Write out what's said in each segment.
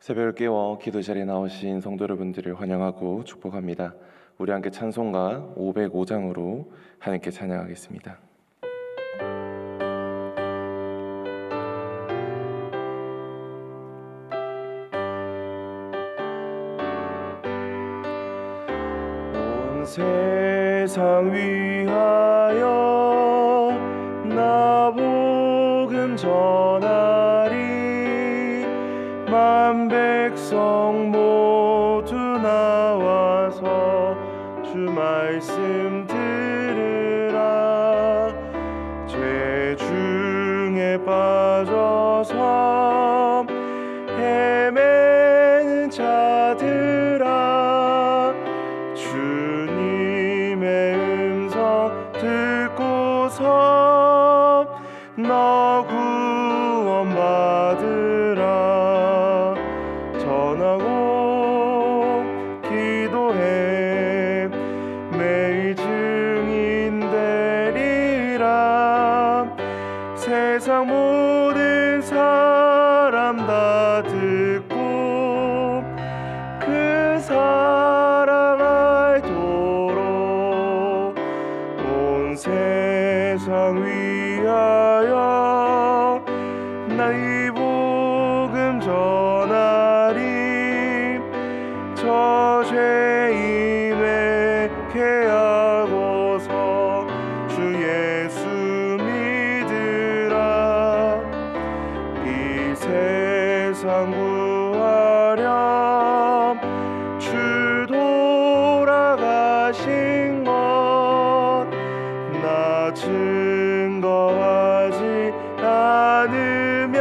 새벽을 깨워 기도 자리에 나오신 성도 여러분들을 환영하고 축복합니다. 우리 함께 찬송가 505장으로 하나님께 찬양하겠습니다. 온 세상 위하여 나 복음 전하리. 만 백성 모두 나와서 주 말씀 들으라. 죄 중에 빠져서 헤매는 자들아, 주님의 음성 듣고서 너 구원받으라. 전하고 기도해 매일 증인 되리라. 세상 모든 사람 다 듣고 그 사랑 알도록 온 세상 위하여 나 이 복음 전하리. 저 죄인의 개하고서 주 예수 믿으라. 이 세상 구하렴 주 돌아가신 것 나 증거하지 않으면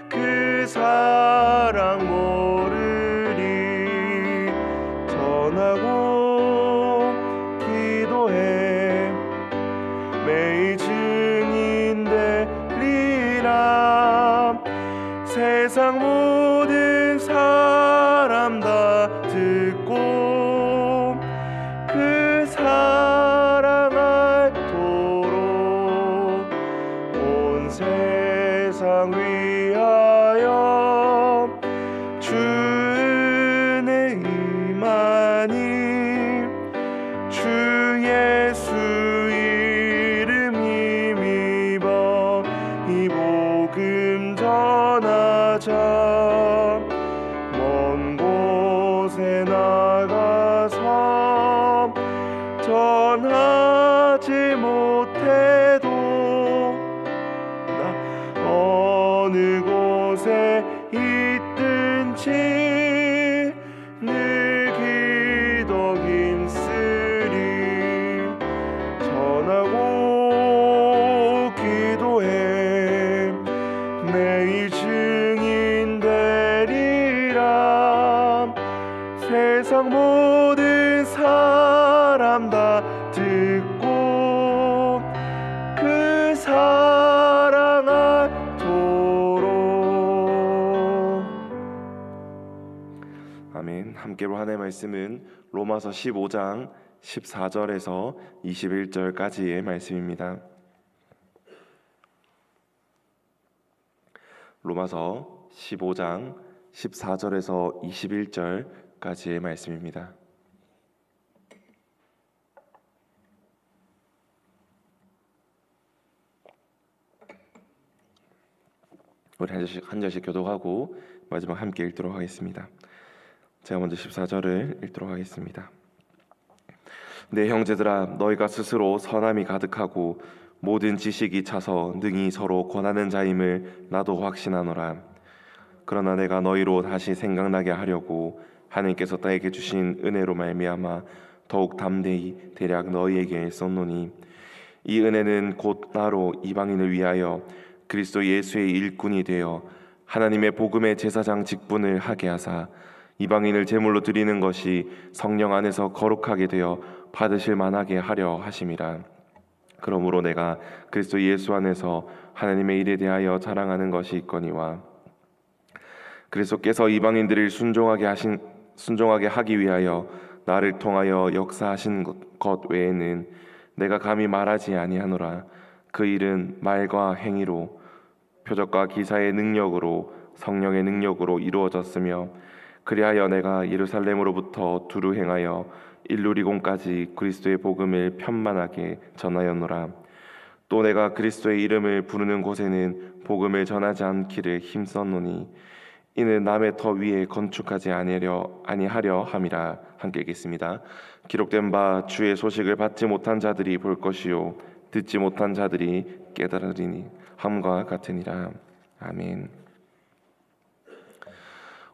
그 사랑 모르리. 전하고 기도해 매일 증인 되리라. 세상 모든 사람 다 듣고 그 사랑 알도록 온 세상 위하여 주 은혜 임하니. 주 예수 이름 힘입어 이 복음 전하자. 먼 곳에 나가서 전하지 못해도 나 어느 곳에 있든지 늘 기도 힘쓰리. 전하고 기도해 매일 증인 되리라. 세상 모든 사람 다 듣고 그 사랑 알도록. 아멘. 함께로 하나님의 말씀은 로마서 15장 14절에서 21절까지의 말씀입니다. 로마서 15장 14절에서 21절까지의 말씀입니다. 우리 한 절씩 교독하고 마지막 함께 읽도록 하겠습니다. 제가 먼저 14절을 읽도록 하겠습니다. 내 형제들아, 너희가 스스로 선함이 가득하고 모든 지식이 차서 능히 서로 권하는 자임을 나도 확신하노라. 그러나 내가 너희로 다시 생각나게 하려고 하나님께서 나에게 주신 은혜로 말미암아 더욱 담대히 대략 너희에게 썼노니, 이 은혜는 곧 나로 이방인을 위하여 그리스도 예수의 일꾼이 되어 하나님의 복음의 제사장 직분을 하게 하사 이방인을 제물로 드리는 것이 성령 안에서 거룩하게 되어 받으실 만하게 하려 하심이라. 그러므로 내가 그리스도 예수 안에서 하나님의 일에 대하여 자랑하는 것이 있거니와, 그리스도께서 이방인들을 순종하게 하기 위하여 나를 통하여 역사하신 것 외에는 내가 감히 말하지 아니하노라. 그 일은 말과 행위로, 표적과 기사의 능력으로 성령의 능력으로 이루어졌으며 그리하여 내가 예루살렘으로부터 두루 행하여 일루리곤까지 그리스도의 복음을 편만하게 전하였노라. 또 내가 그리스도의 이름을 부르는 곳에는 복음을 전하지 않기를 힘썼노니 이는 남의 터 위에 건축하지 아니하려 함이라. 함께 읽겠습니다. 기록된 바 주의 소식을 받지 못한 자들이 볼 것이요 듣지 못한 자들이 깨달으리니 함과 같으니라. 아멘.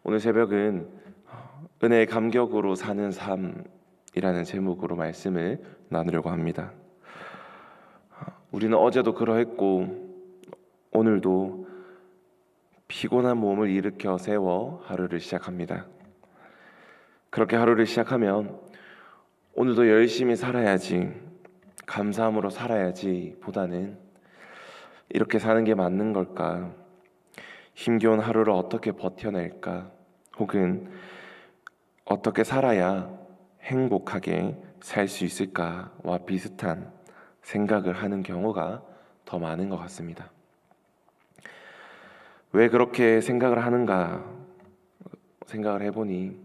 오늘 새벽은 은혜의 감격으로 사는 삶이라는 제목으로 말씀을 나누려고 합니다. 우리는 어제도 그러했고 오늘도 피곤한 몸을 일으켜 세워 하루를 시작합니다. 그렇게 하루를 시작하면 오늘도 열심히 살아야지, 감사함으로 살아야지 보다는 이렇게 사는 게 맞는 걸까? 힘겨운 하루를 어떻게 버텨낼까? 혹은 어떻게 살아야 행복하게 살 수 있을까와 비슷한 생각을 하는 경우가 더 많은 것 같습니다. 왜 그렇게 생각을 하는가 생각을 해보니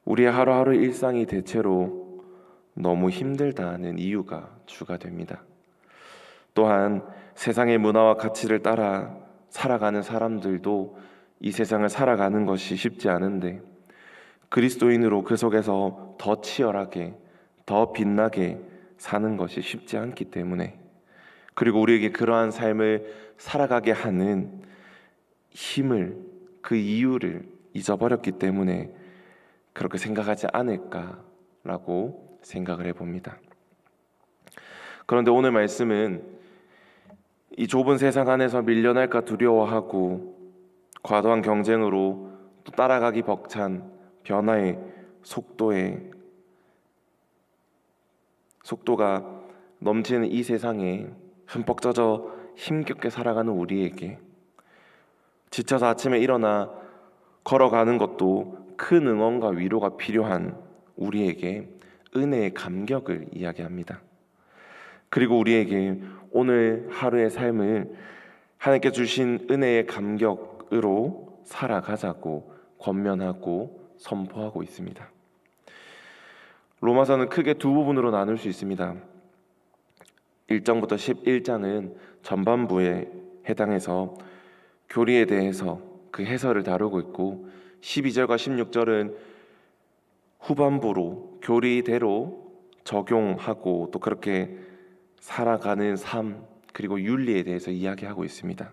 우리의 하루하루 일상이 대체로 너무 힘들다는 이유가 주가 됩니다. 또한 세상의 문화와 가치를 따라 살아가는 사람들도 이 세상을 살아가는 것이 쉽지 않은데 그리스도인으로 그 속에서 더 치열하게, 더 빛나게 사는 것이 쉽지 않기 때문에, 그리고 우리에게 그러한 삶을 살아가게 하는 힘을, 그 이유를 잊어버렸기 때문에 그렇게 생각하지 않을까라고 생각을 해봅니다. 그런데 오늘 말씀은 이 좁은 세상 안에서 밀려날까 두려워하고 과도한 경쟁으로 또 따라가기 벅찬 변화의 속도가 넘치는 이 세상에 흠뻑 젖어 힘겹게 살아가는 우리에게, 지쳐서 아침에 일어나 걸어가는 것도 큰 응원과 위로가 필요한 우리에게 은혜의 감격을 이야기합니다. 그리고 우리에게 오늘 하루의 삶을 하나님께 주신 은혜의 감격으로 살아가자고 권면하고 선포하고 있습니다. 로마서는 크게 두 부분으로 나눌 수 있습니다. 1장부터 11장은 전반부에 해당해서 교리에 대해서 그 해설을 다루고 있고 12절과 16절은 후반부로 교리대로 적용하고 또 그렇게 살아가는 삶 그리고 윤리에 대해서 이야기하고 있습니다.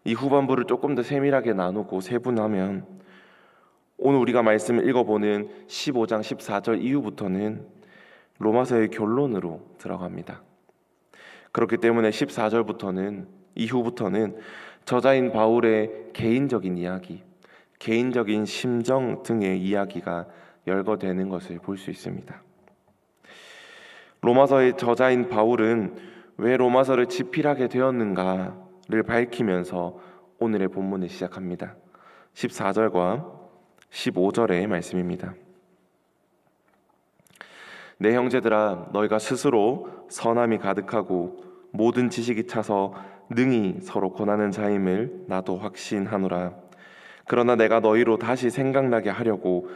이 후반부를 조금 더 세밀하게 나누고 세분하면 오늘 우리가 말씀을 읽어보는 15장 14절 이후부터는 로마서의 결론으로 들어갑니다. 그렇기 때문에 14절부터는 이후부터는 저자인 바울의 개인적인 이야기, 개인적인 심정 등의 이야기가 열거되는 것을 볼 수 있습니다. 로마서의 저자인 바울은 왜 로마서를 집필하게 되었는가를 밝히면서 오늘의 본문을 시작합니다. 14절과 15절의 말씀입니다. 내 형제들아, 너희가 스스로 선함이 가득하고 모든 지식이 차서 능히 서로 권하는 자임을 나도 확신하노라. 그러나 내가 너희로 다시 생각나게 하려고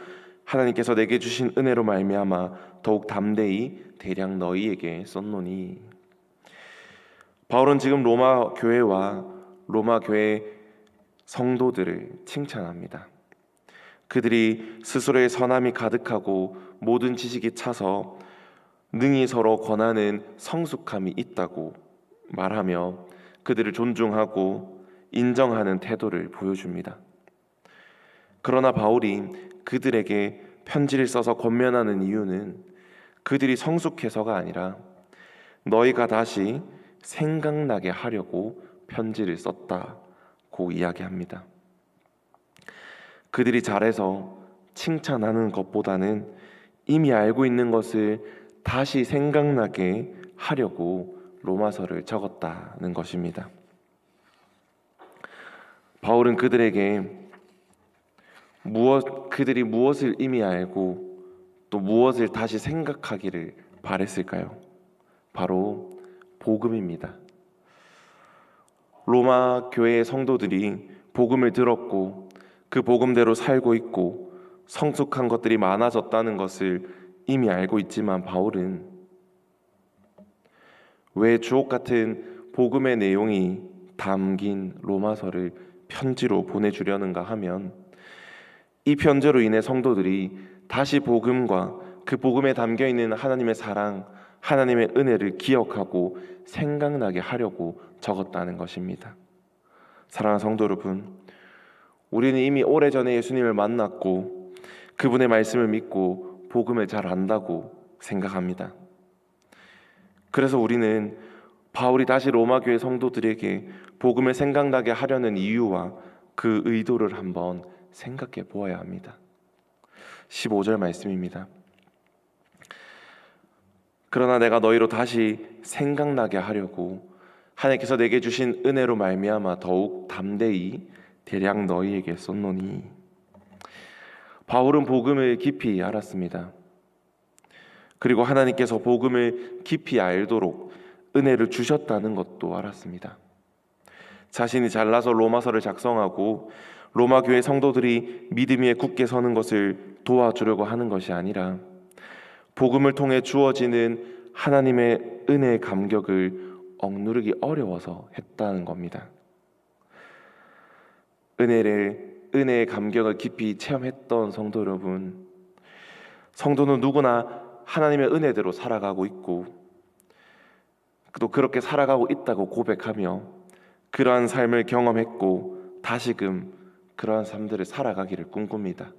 하나님께서 내게 주신 은혜로 말미암아 더욱 담대히 대량 너희에게 썼노니. 바울은 지금 로마 교회와 로마 교회 성도들을 칭찬합니다. 그들이 스스로의 선함이 가득하고 모든 지식이 차서 능히 서로 권하는 성숙함이 있다고 말하며 그들을 존중하고 인정하는 태도를 보여줍니다. 그러나 바울이 그들에게 편지를 써서 권면하는 이유는 그들이 성숙해서가 아니라 너희가 다시 생각나게 하려고 편지를 썼다고 이야기합니다. 그들이 잘해서 칭찬하는 것보다는 이미 알고 있는 것을 다시 생각나게 하려고 로마서를 적었다는 것입니다. 바울은 그들에게 그들이 무엇을 이미 알고 또 무엇을 다시 생각하기를 바랬을까요? 바로 복음입니다. 로마 교회의 성도들이 복음을 들었고 그 복음대로 살고 있고 성숙한 것들이 많아졌다는 것을 이미 알고 있지만 바울은 왜 주옥 같은 복음의 내용이 담긴 로마서를 편지로 보내주려는가 하면 이 편지로 인해 성도들이 다시 복음과 그 복음에 담겨있는 하나님의 사랑, 하나님의 은혜를 기억하고 생각나게 하려고 적었다는 것입니다. 사랑하는 성도 여러분, 우리는 이미 오래전에 예수님을 만났고 그분의 말씀을 믿고 복음을 잘 안다고 생각합니다. 그래서 우리는 바울이 다시 로마 교회 성도들에게 복음을 생각나게 하려는 이유와 그 의도를 한번 생각해 보아야 합니다. 15절 말씀입니다. 그러나 내가 너희로 다시 생각나게 하려고 하나님께서 내게 주신 은혜로 말미암아 더욱 담대히 대량 너희에게 썼노니. 바울은 복음을 깊이 알았습니다. 그리고 하나님께서 복음을 깊이 알도록 은혜를 주셨다는 것도 알았습니다. 자신이 잘나서 로마서를 작성하고 로마 교회 성도들이 믿음 위에 굳게 서는 것을 도와주려고 하는 것이 아니라 복음을 통해 주어지는 하나님의 은혜의 감격을 억누르기 어려워서 했다는 겁니다. 은혜의 감격을 깊이 체험했던 성도 여러분, 성도는 누구나 하나님의 은혜대로 살아가고 있고 또 그렇게 살아가고 있다고 고백하며 그러한 삶을 경험했고 다시금 그러한 삶들을 살아가기를 꿈꿉니다.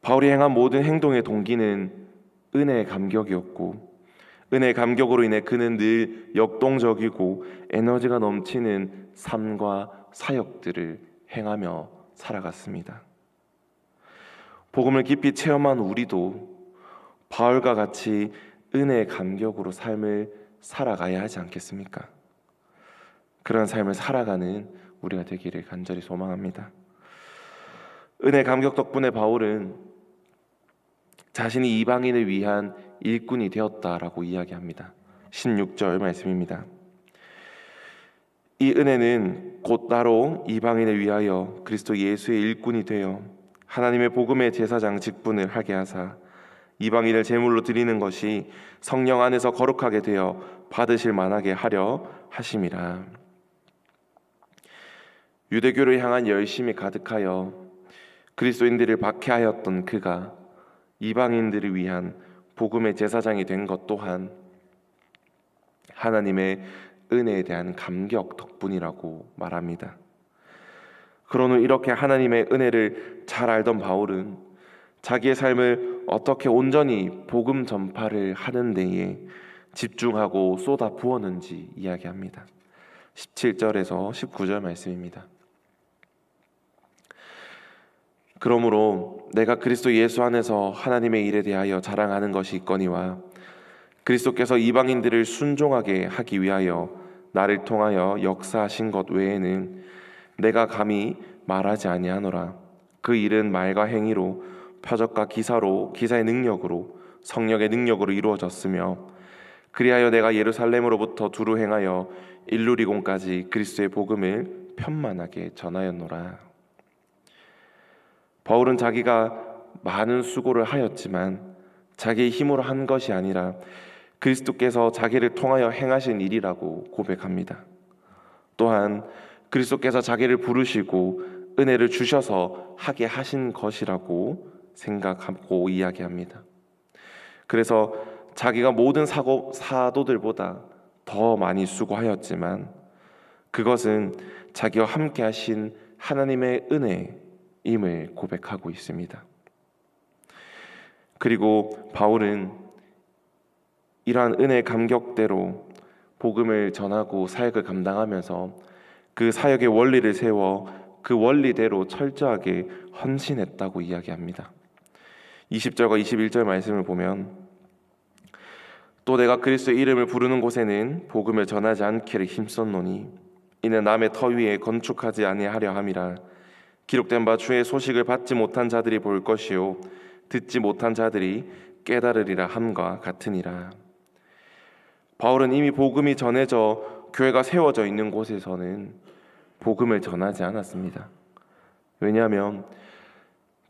바울이 행한 모든 행동의 동기는 은혜의 감격이었고 은혜의 감격으로 인해 그는 늘 역동적이고 에너지가 넘치는 삶과 사역들을 행하며 살아갔습니다. 복음을 깊이 체험한 우리도 바울과 같이 은혜의 감격으로 삶을 살아가야 하지 않겠습니까? 그런 삶을 살아가는 우리가 되기를 간절히 소망합니다. 은혜의 감격 덕분에 바울은 자신이 이방인을 위한 일꾼이 되었다라고 이야기합니다. 16절 말씀입니다. 이 은혜는 곧 나로 이방인을 위하여 그리스도 예수의 일꾼이 되어 하나님의 복음의 제사장 직분을 하게 하사 이방인을 제물로 드리는 것이 성령 안에서 거룩하게 되어 받으실 만하게 하려 하심이라. 유대교를 향한 열심이 가득하여 그리스도인들을 박해하였던 그가 이방인들을 위한 복음의 제사장이 된 것 또한 하나님의 은혜에 대한 감격 덕분이라고 말합니다. 그런 후 이렇게 하나님의 은혜를 잘 알던 바울은 자기의 삶을 어떻게 온전히 복음 전파를 하는 데에 집중하고 쏟아 부었는지 이야기합니다. 17절에서 19절 말씀입니다. 그러므로 내가 그리스도 예수 안에서 하나님의 일에 대하여 자랑하는 것이 있거니와 그리스도께서 이방인들을 순종하게 하기 위하여 나를 통하여 역사하신 것 외에는 내가 감히 말하지 아니하노라. 그 일은 말과 행위로 표적과 기사의 능력으로 성령의 능력으로 이루어졌으며 그리하여 내가 예루살렘으로부터 두루 행하여 일루리곤까지 그리스도의 복음을 편만하게 전하였노라. 바울은 자기가 많은 수고를 하였지만 자기의 힘으로 한 것이 아니라 그리스도께서 자기를 통하여 행하신 일이라고 고백합니다. 또한 그리스도께서 자기를 부르시고 은혜를 주셔서 하게 하신 것이라고 생각하고 이야기합니다. 그래서 자기가 모든 사도들보다 더 많이 수고하였지만 그것은 자기와 함께 하신 하나님의 은혜임을 고백하고 있습니다. 그리고 바울은 이러한 은혜의 감격대로 복음을 전하고 사역을 감당하면서 그 사역의 원리를 세워 그 원리대로 철저하게 헌신했다고 이야기합니다. 20절과 21절 말씀을 보면 또 내가 그리스도의 이름을 부르는 곳에는 복음을 전하지 않기를 힘썼노니 이는 남의 터 위에 건축하지 아니하려 함이라. 기록된 바 주의 소식을 받지 못한 자들이 볼 것이요 듣지 못한 자들이 깨달으리라 함과 같으니라. 바울은 이미 복음이 전해져 교회가 세워져 있는 곳에서는 복음을 전하지 않았습니다. 왜냐하면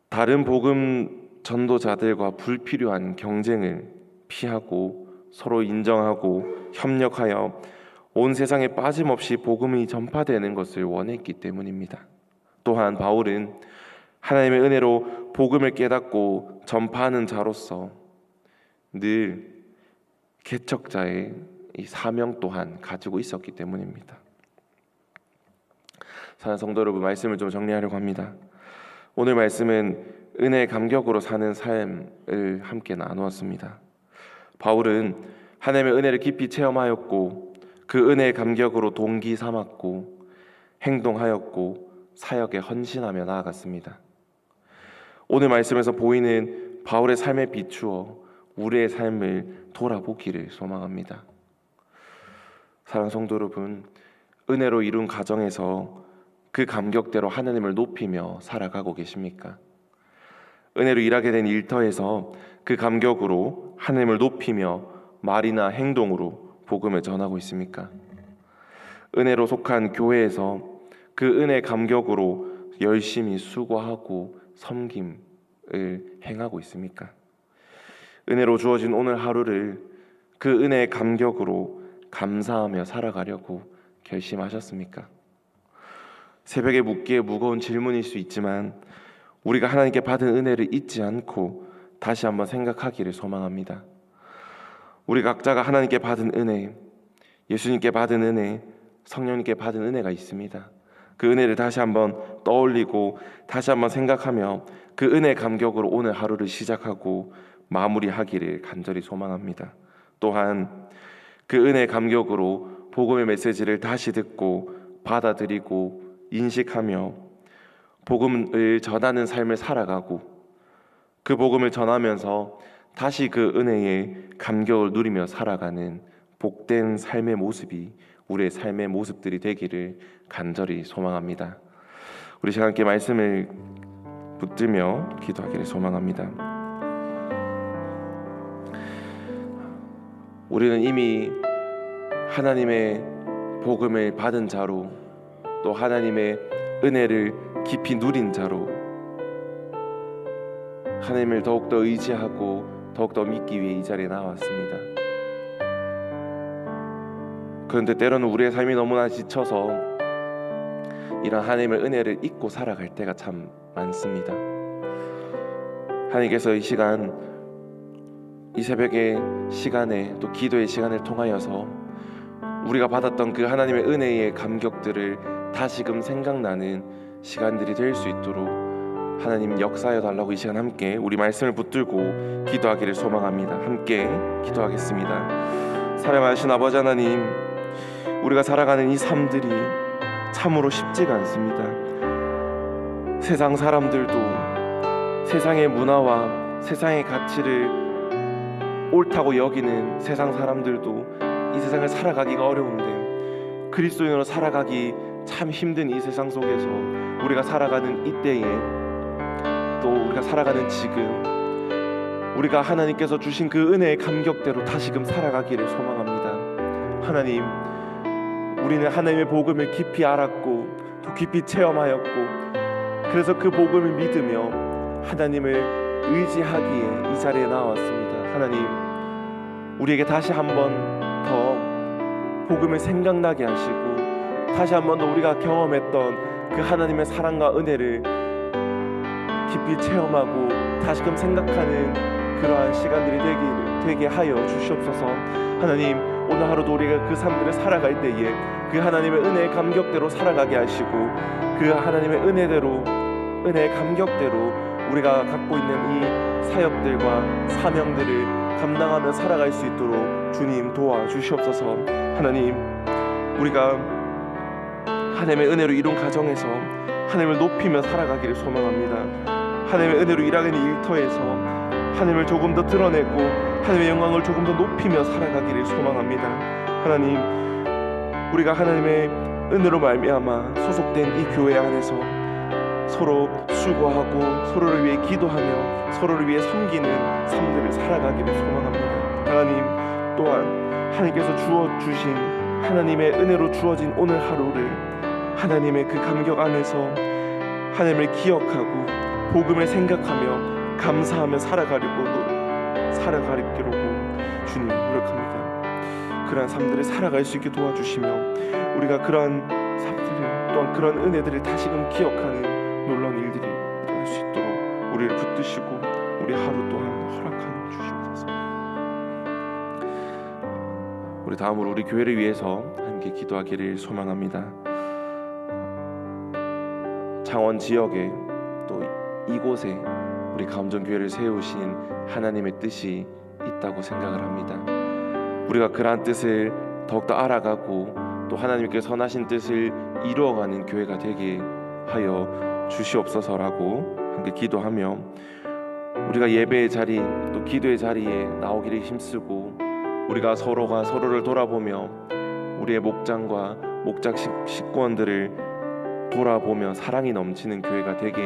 다른 복음 전도자들과 불필요한 경쟁을 피하고 서로 인정하고 협력하여 온 세상에 빠짐없이 복음이 전파되는 것을 원했기 때문입니다. 또한 바울은 하나님의 은혜로 복음을 깨닫고 전파하는 자로서 늘 개척자의 이 사명 또한 가지고 있었기 때문입니다. 사랑하는 성도 여러분, 말씀을 좀 정리하려고 합니다. 오늘 말씀은 은혜의 감격으로 사는 삶을 함께 나누었습니다. 바울은 하나님의 은혜를 깊이 체험하였고 그 은혜의 감격으로 동기 삼았고 행동하였고 사역에 헌신하며 나아갔습니다. 오늘 말씀에서 보이는 바울의 삶에 비추어 우리의 삶을 돌아보기를 소망합니다. 사랑하는 성도 여러분, 은혜로 이룬 가정에서 그 감격대로 하나님을 높이며 살아가고 계십니까? 은혜로 일하게 된 일터에서 그 감격으로 하나님을 높이며 말이나 행동으로 복음을 전하고 있습니까? 은혜로 속한 교회에서 그 은혜 감격으로 열심히 수고하고 섬김을 행하고 있습니까? 은혜로 주어진 오늘 하루를 그 은혜의 감격으로 감사하며 살아가려고 결심하셨습니까? 새벽에 묻기에 무거운 질문일 수 있지만 우리가 하나님께 받은 은혜를 잊지 않고 다시 한번 생각하기를 소망합니다. 우리 각자가 하나님께 받은 은혜, 예수님께 받은 은혜, 성령님께 받은 은혜가 있습니다. 그 은혜를 다시 한번 떠올리고 다시 한번 생각하며 그 은혜의 감격으로 오늘 하루를 시작하고 마무리하기를 간절히 소망합니다. 또한 그 은혜의 감격으로 복음의 메시지를 다시 듣고 받아들이고 인식하며 복음을 전하는 삶을 살아가고 그 복음을 전하면서 다시 그 은혜의 감격을 누리며 살아가는 복된 삶의 모습이 우리의 삶의 모습들이 되기를 간절히 소망합니다. 우리 시간 함께 말씀을 붙들며 기도하기를 소망합니다. 우리는 이미 하나님의 복음을 받은 자로 또 하나님의 은혜를 깊이 누린 자로 하나님을 더욱더 의지하고 더욱더 믿기 위해 이 자리에 나왔습니다. 그런데 때로는 우리의 삶이 너무나 지쳐서 이런 하나님의 은혜를 잊고 살아갈 때가 참 많습니다. 하나님께서 이 시간, 이 새벽의 시간에 또 기도의 시간을 통하여서 우리가 받았던 그 하나님의 은혜의 감격들을 다시금 생각나는 시간들이 될 수 있도록 하나님 역사하여 달라고 이 시간 함께 우리 말씀을 붙들고 기도하기를 소망합니다. 함께 기도하겠습니다. 사랑하신 아버지 하나님, 우리가 살아가는 이 삶들이 참으로 쉽지가 않습니다. 세상 사람들도 세상의 문화와 세상의 가치를 옳다고 여기는 세상 사람들도 이 세상을 살아가기가 어려운데 그리스도인으로 살아가기 참 힘든 이 세상 속에서 우리가 살아가는 이때에 또 우리가 살아가는 지금 우리가 하나님께서 주신 그 은혜의 감격대로 다시금 살아가기를 소망합니다. 하나님, 우리는 하나님의 복음을 깊이 알았고 또 깊이 체험하였고 그래서 그 복음을 믿으며 하나님을 의지하기에 이 자리에 나왔습니다. 하나님, 우리에게 다시 한번 더 복음을 생각나게 하시고 다시 한번 더 우리가 경험했던 그 하나님의 사랑과 은혜를 깊이 체험하고 다시금 생각하는 그러한 시간들이 되게 하여 주시옵소서. 하나님, 오늘 하루도 우리가 그 삶들을 살아갈 때에 그 하나님의 은혜의 감격대로 살아가게 하시고 그 하나님의 은혜의 감격대로 우리가 갖고 있는 이 사역들과 사명들을 감당하며 살아갈 수 있도록 주님 도와주시옵소서. 하나님, 우리가 하나님의 은혜로 이룬 가정에서 하나님을 높이며 살아가기를 소망합니다. 하나님의 은혜로 일하는 일터에서 하나님을 조금 더 드러내고 하나님의 영광을 조금 더 높이며 살아가기를 소망합니다. 하나님, 우리가 하나님의 은혜로 말미암아 소속된 이 교회 안에서 서로 수고하고 서로를 위해 기도하며 서로를 위해 섬기는 삶들을 살아가기를 소망합니다. 하나님, 또한 하나님께서 주어 주신 하나님의 은혜로 주어진 오늘 하루를 하나님의 그 감격 안에서 하나님을 기억하고 복음을 생각하며 감사하며 살아가려고 주님 노력합니다. 그러한 삶들을 살아갈 수 있게 도와주시며 우리가 그러한 삶들을 또한 그런 은혜들을 다시금 기억하는 놀라운 일들이 할 수 있도록 우리를 붙드시고 우리 하루 또한 허락하여 주시옵소서. 우리 다음으로 우리 교회를 위해서 함께 기도하기를 소망합니다. 창원 지역에 또 이곳에 우리 감정교회를 세우신 하나님의 뜻이 있다고 생각을 합니다. 우리가 그러한 뜻을 더욱더 알아가고 또 하나님께 선하신 뜻을 이루어가는 교회가 되게 하여 주시옵소서라고 함께 기도하며 우리가 예배의 자리 또 기도의 자리에 나오기를 힘쓰고 우리가 서로가 서로를 돌아보며 우리의 목장과 목장 식구원들을 돌아보며 사랑이 넘치는 교회가 되게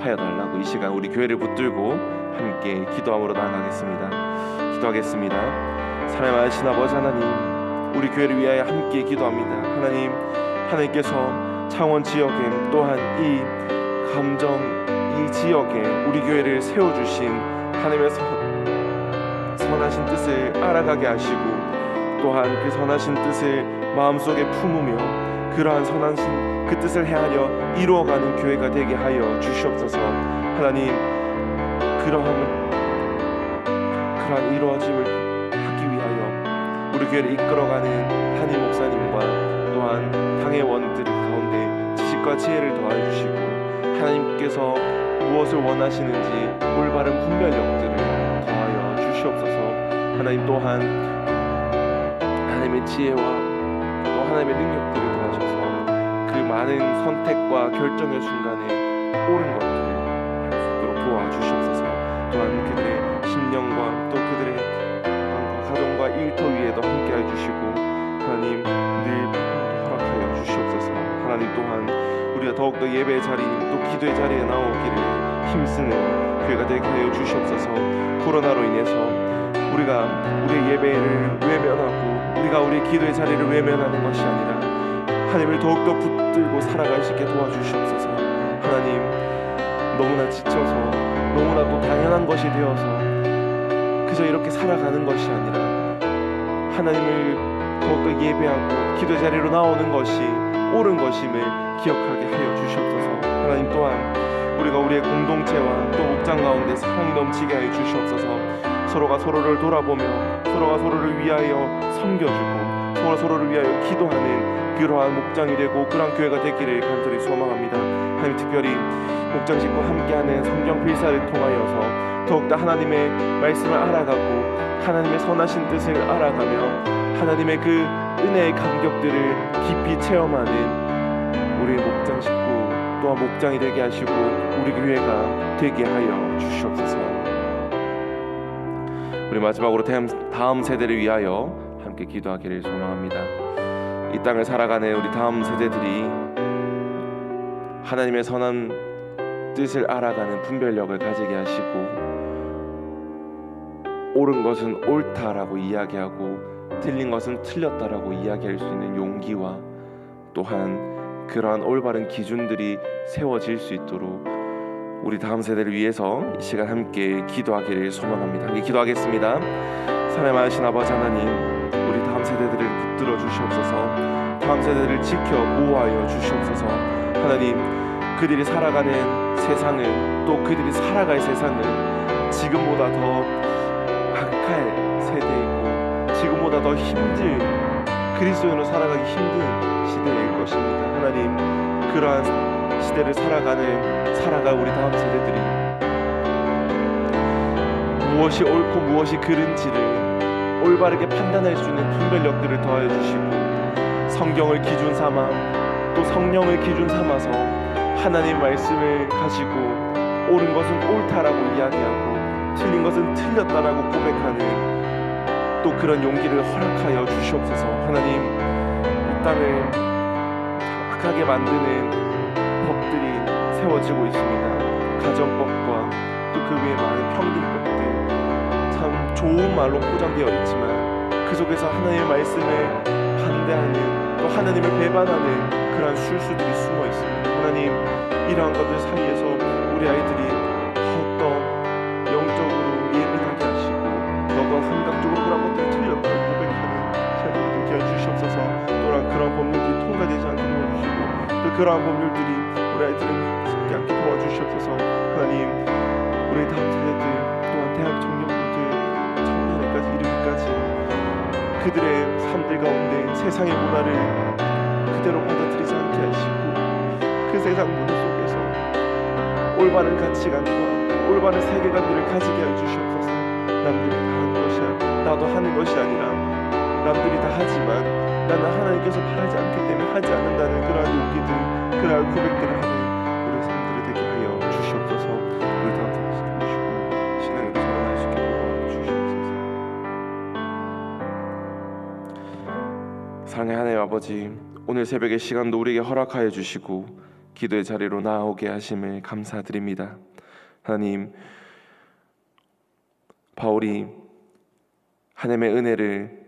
하여 달라고 이 시간 우리 교회를 붙들고 함께 기도함으로 나아가겠습니다. 기도하겠습니다. 사랑하신 아버지 하나님, 우리 교회를 위하여 함께 기도합니다. 하나님께서 창원 지역에 또한 이 지역에 우리 교회를 세워주신 하나님의 선하신 뜻을 알아가게 하시고 또한 그 선하신 뜻을 마음속에 품으며 그러한 선하신 그 뜻을 헤아려 이루어가는 교회가 되게 하여 주시옵소서. 하나님, 그러한 이루어짐을 하기 위하여 우리 교회를 이끌어가는 한임 목사님과 또한 당회원들 가운데 지식과 지혜를 더하여 주시고 하나님께서 무엇을 원하시는지 올바른 분별력들을 더하여 주시옵소서. 하나님 또한 하나님의 지혜와 또 하나님의 능력들을 더하셔서 그 많은 선택과 결정의 순간에 옳은 것들을 할 수 있도록 도와주시옵소서. 또한 그들의 심령과 또 그들의 가정과 일터 위에도 함께해 주시고 하나님 늘 허락하여 주시옵소서. 하나님 또한 우리가 더욱더 예배의 자리 또 기도의 자리에 나오기를 힘쓰는 교회가 되게 하여 주시옵소서. 코로나로 인해서 우리가 우리의 예배를 외면하고 우리가 우리의 기도의 자리를 외면하는 것이 아니라 하나님을 더욱더 붙들고 살아갈 수 있게 도와주시옵소서. 하나님, 너무나 지쳐서 너무나도 당연한 것이 되어서 그저 이렇게 살아가는 것이 아니라 하나님을 더욱더 예배하고 기도 자리로 나오는 것이 옳은 것임을 기억하게 하여 주시옵소서. 하나님 또한 우리가 우리의 공동체와 또 목장 가운데 사랑이 넘치게 하여 주시옵소서. 서로가 서로를 돌아보며 서로가 서로를 위하여 섬겨주고 서로를 위하여 기도하는 그러한 목장이 되고 그러한 교회가 되기를 간절히 소망합니다. 하나님, 특별히 목장 식구 함께하는 성경 필사를 통하여서 더욱더 하나님의 말씀을 알아가고 하나님의 선하신 뜻을 알아가며 하나님의 그 은혜의 감격들을 깊이 체험하는 우리의 목장 식구 또한 목장이 되게 하시고 우리 교회가 되게 하여 주시옵소서. 우리 마지막으로 다음 세대를 위하여 함께 기도하기를 소망합니다. 이 땅을 살아가는 우리 다음 세대들이 하나님의 선한 뜻을 알아가는 분별력을 가지게 하시고 옳은 것은 옳다라고 이야기하고 틀린 것은 틀렸다라고 이야기할 수 있는 용기와 또한 그러한 올바른 기준들이 세워질 수 있도록 우리 다음 세대를 위해서 이 시간 함께 기도하기를 소망합니다. 함께 기도하겠습니다. 사랑하신 아버지 하나님, 우리 다음 세대들을 붙들어 주시옵소서. 다음 세대를 지켜 보호하여 주시옵소서. 하나님, 그들이 살아가는 세상은 또 그들이 살아갈 세상은 지금보다 더 악할 세대이고 지금보다 더 힘든 그리스도인으로 살아가기 힘든 시대일 것입니다. 하나님, 그러한 시대를 살아갈 우리 다음 세대들이 무엇이 옳고 무엇이 그른지를 올바르게 판단할 수 있는 분별력들을 더하여 주시고 성경을 기준 삼아 또 성령을 기준 삼아서 하나님 말씀을 가지고 옳은 것은 옳다라고 이야기하고 틀린 것은 틀렸다라고 고백하는 또 그런 용기를 허락하여 주시옵소서. 하나님, 이 땅을 악하게 만드는 법들이 세워지고 있습니다. 가정법과 또 그 위에 많은 평등법들 참 좋은 말로 포장되어 있지만 그 속에서 하나님의 말씀을 반대하는 또 하나님을 배반하는 그러한 술수들이 숨어 있습니다. 하나님, 이러한 것들 사이에서 우리 아이들이 더욱더 영적으로 예민하게 하시고 더욱더 감각적으로 그런 것들이 틀렸다고 고백하는 자녀가 되게 해주시옵소서. 또한 그런 법률들이 통과되지 않게 도와주시고 또 그러한 법률들이 우리 아이들을 숨지 않게 도와주시옵소서. 하나님, 우리 다음 세대들 또한 대학 청년들 청년회까지 이르기까지 그들의 삶들 가운데 세상의 문화를 그대로 받아들이지 않게 하시고 그 세상 문화 속에서 올바른 가치관과 올바른 세계관들을 가지게 해주시옵소서. 남들이 다 하는 것이 나도 하는 것이 아니라 남들이 다 하지만 나는 하나님께서 바라지 않기 때문에 하지 않는다는 그러한 용기들, 그러한 고백들을 하는 우리 삶들이 되게 하여 주시옵소서. 우리 다음 세대 주시고 신앙으로 살아날 수 있게 도와주시옵소서. 사랑의 하나님 아버지, 오늘 새벽의 시간도 우리에게 허락하여 주시고 기도의 자리로 나아오게 하심을 감사드립니다. 하나님, 바울이 하나님의 은혜를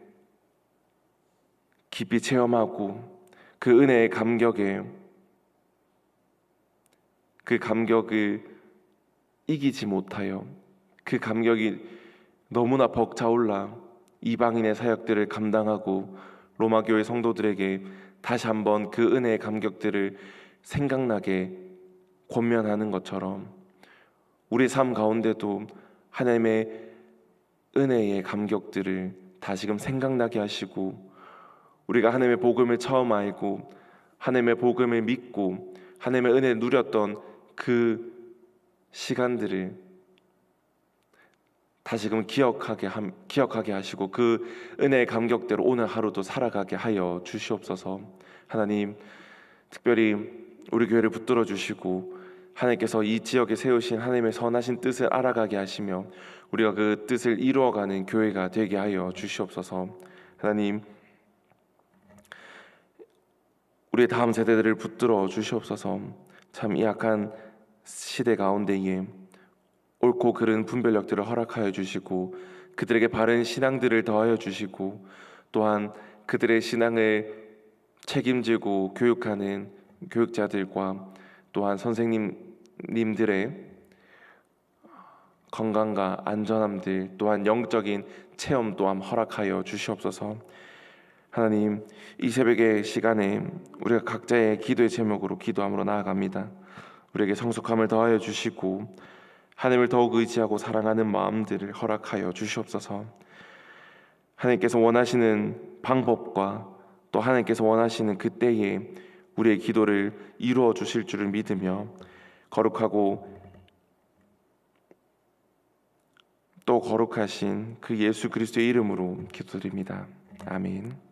깊이 체험하고 그 은혜의 감격을 이기지 못하여 그 감격이 너무나 벅차올라 이방인의 사역들을 감당하고 로마 교회 성도들에게 다시 한번 그 은혜의 감격들을 생각나게 권면하는 것처럼 우리 삶 가운데도 하나님의 은혜의 감격들을 다시금 생각나게 하시고 우리가 하나님의 복음을 처음 알고 하나님의 복음을 믿고 하나님의 은혜를 누렸던 그 시간들을 다시금 기억하게 하시고 그 은혜의 감격대로 오늘 하루도 살아가게 하여 주시옵소서. 하나님, 특별히 우리 교회를 붙들어 주시고 하나님께서 이 지역에 세우신 하나님의 선하신 뜻을 알아가게 하시며 우리가 그 뜻을 이루어가는 교회가 되게 하여 주시옵소서. 하나님, 우리의 다음 세대들을 붙들어 주시옵소서. 참 이 악한 시대 가운데에 옳고 그른 분별력들을 허락하여 주시고 그들에게 바른 신앙들을 더하여 주시고 또한 그들의 신앙을 책임지고 교육하는 교육자들과 또한 선생님들의 건강과 안전함들 또한 영적인 체험 또한 허락하여 주시옵소서. 하나님, 이 새벽의 시간에 우리가 각자의 기도의 제목으로 기도함으로 나아갑니다. 우리에게 성숙함을 더하여 주시고 하나님을 더욱 의지하고 사랑하는 마음들을 허락하여 주시옵소서. 하나님께서 원하시는 방법과 또 하나님께서 원하시는 그때에 우리의 기도를 이루어 주실 줄을 믿으며 거룩하고 또 거룩하신 그 예수 그리스도의 이름으로 기도드립니다. 아멘.